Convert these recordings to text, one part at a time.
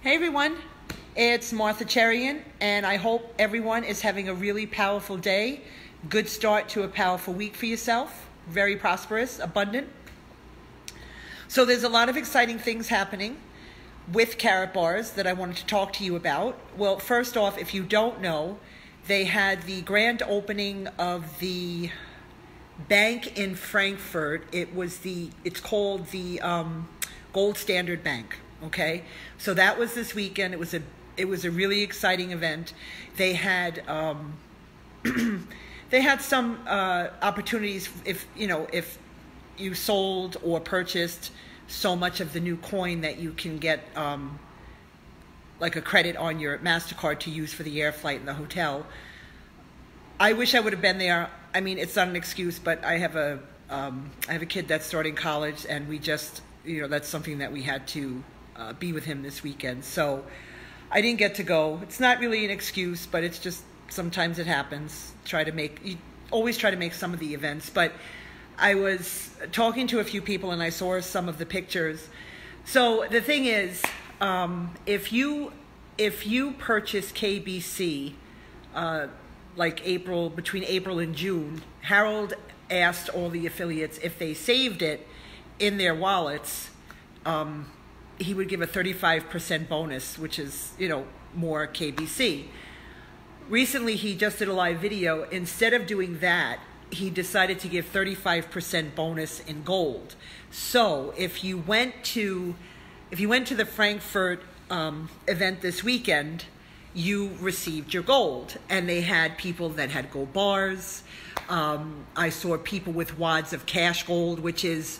Hey everyone, it's Martha Cherian, and I hope everyone is having a really powerful day. Good start to a powerful week for yourself. Very prosperous, abundant. So there's a lot of exciting things happening with Karatbars that I wanted to talk to you about. Well, first off, if you don't know, they had the grand opening of the bank in Frankfurt. It's called the Gold Standard Bank. Okay, so that was this weekend. It was a really exciting event. They had they had some opportunities if you sold or purchased so much of the new coin that you can get like a credit on your MasterCard to use for the air flight and the hotel. I wish I would have been there. I mean, it's not an excuse, but I have a kid that's starting college, and we just that's something that we had to be with him this weekend. So I didn't get to go. It's not really an excuse, but it's just sometimes it happens. You always try to make some of the events. But I was talking to a few people and I saw some of the pictures. So the thing is, if you purchase KBC between April and June, Harold asked all the affiliates if they saved it in their wallets, he would give a 35% bonus, which is, more KBC. Recently, he just did a live video. Instead of doing that, he decided to give 35% bonus in gold. So if you went to the Frankfurt event this weekend, you received your gold. And they had people that had gold bars. I saw people with wads of cash gold, which is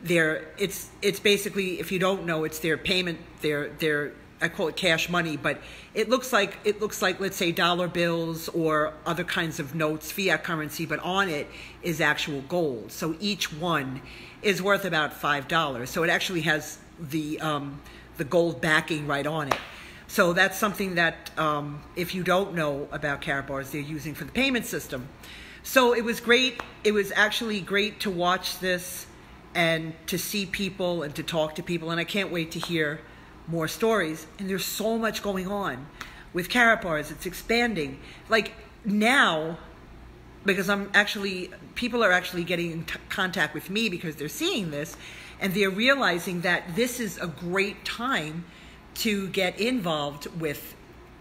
it's basically, if you don't know, it's their payment, I call it cash money, but it looks like let's say dollar bills or other kinds of notes, fiat currency, but on it is actual gold. So each one is worth about $5. So it actually has the gold backing right on it. So that's something that if you don't know about Karatbars, they're using for the payment system. So it was great. It was actually great to watch this and to see people and to talk to people, and I can't wait to hear more stories. And there's so much going on with Karatbars. It's expanding. Like now, because people are actually getting in contact with me because they're seeing this, and they're realizing that this is a great time to get involved with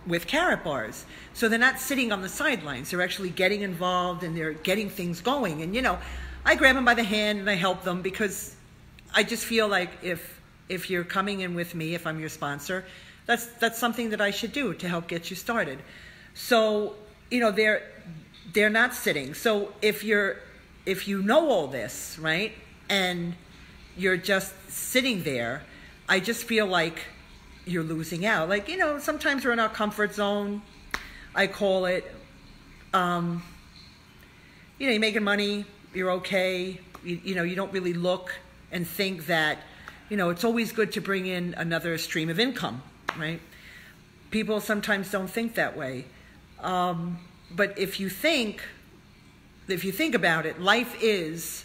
Karatbars. So they're not sitting on the sidelines. They're actually getting involved and they're getting things going. And I grab them by the hand and I help them, because I just feel like if you're coming in with me, if I'm your sponsor, that's something that I should do to help get you started. So they're not sitting. So if you know all this, right, and you're just sitting there, I just feel like you're losing out. Like, sometimes we're in our comfort zone, I call it. You're making money, you're okay. You don't really look and think that, it's always good to bring in another stream of income, right? People sometimes don't think that way. But if you think about it, life is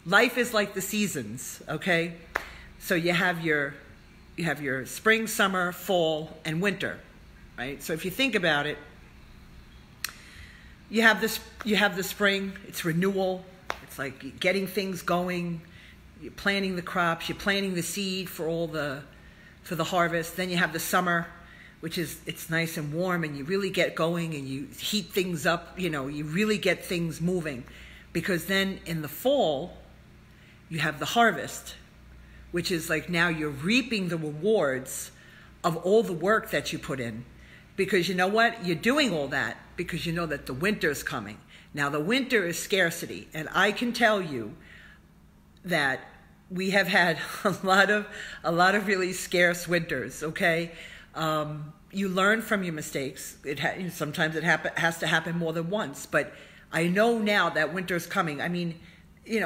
like the seasons, okay? So you have your spring, summer, fall, and winter, right? So if you think about it, you have the spring, it's renewal, it's like getting things going, you're planting the crops, you're planting the seed for the harvest. Then you have the summer, which is, it's nice and warm, and you really get going and you heat things up, you really get things moving. Because then in the fall, you have the harvest, which is like now you're reaping the rewards of all the work that you put in. Because you know what? You're doing all that because you know that the winter's coming. Now the winter is scarcity, and I can tell you that we have had a lot of really scarce winters, okay? You learn from your mistakes. Sometimes it has to happen more than once, but I know now that winter's coming. I mean,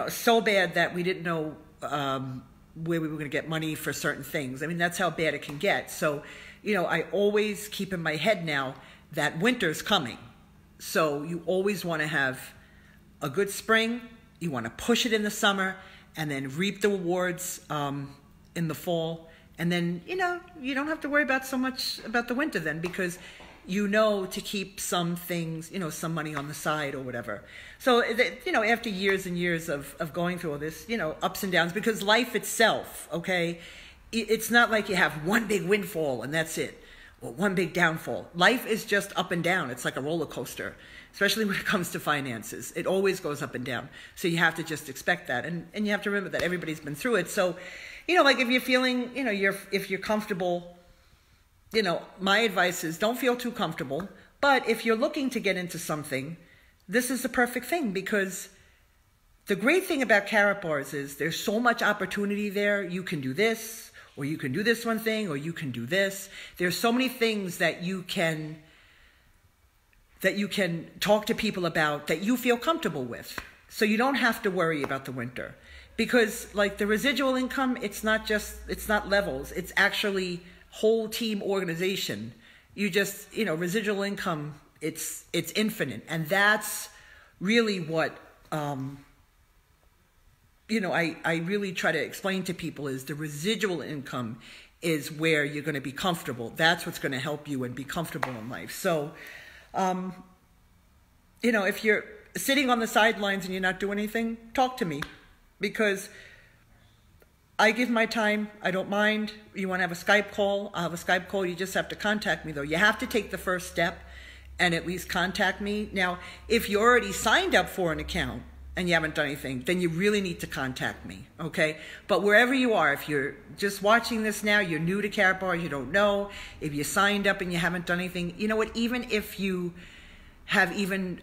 so bad that we didn't know where we were going to get money for certain things. I mean, that's how bad it can get. So, I always keep in my head now that winter's coming. So you always want to have a good spring. You want to push it in the summer and then reap the rewards in the fall. And then, you know, you don't have to worry about so much about the winter then, because you know to keep some things, you know, some money on the side or whatever. So, you know, after years and years of going through all this, you know, ups and downs, because life itself, okay, it's not like you have one big windfall and that's it, or one big downfall. Life is just up and down. It's like a roller coaster, especially when it comes to finances. It always goes up and down. So you have to just expect that. And you have to remember that everybody's been through it. So, you know, like if you're feeling, you know, if you're comfortable, you know, my advice is don't feel too comfortable. But if you're looking to get into something, this is the perfect thing, because the great thing about Karatbars is there's so much opportunity there. You can do this, or you can do this one thing, or you can do this. There's so many things that you can talk to people about that you feel comfortable with. So you don't have to worry about the winter. Because like the residual income, it's not levels, it's actually whole team organization. You just, you know, residual income, it's infinite. And that's really what, you know, I really try to explain to people is the residual income is where you're going to be comfortable. That's what's going to help you and be comfortable in life. So, you know, if you're sitting on the sidelines and you're not doing anything, talk to me, because I give my time. I don't mind. You want to have a Skype call? I'll have a Skype call. You just have to contact me, though. You have to take the first step and at least contact me. Now, if you already signed up for an account and you haven't done anything, then you really need to contact me, okay? But wherever you are, if you're just watching this now, you're new to Karatbars, you don't know, if you signed up and you haven't done anything, you know what, even if you have even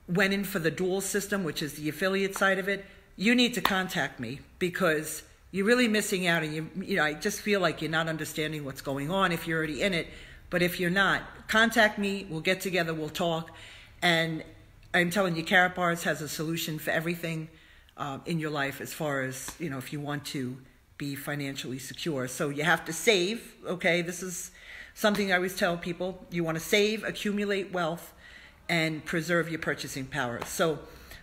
went in for the dual system, which is the affiliate side of it, you need to contact me, because you're really missing out, and you know, I just feel like you're not understanding what's going on if you're already in it. But if you're not, contact me, we'll get together, we'll talk, and I'm telling you, Karatbars has a solution for everything in your life as far as, you know, if you want to be financially secure. So you have to save, okay? This is something I always tell people. You want to save, accumulate wealth, and preserve your purchasing power. So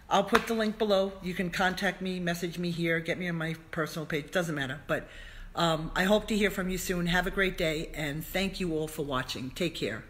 I'll put the link below. You can contact me, message me here, get me on my personal page. Doesn't matter. But I hope to hear from you soon. Have a great day, and thank you all for watching. Take care.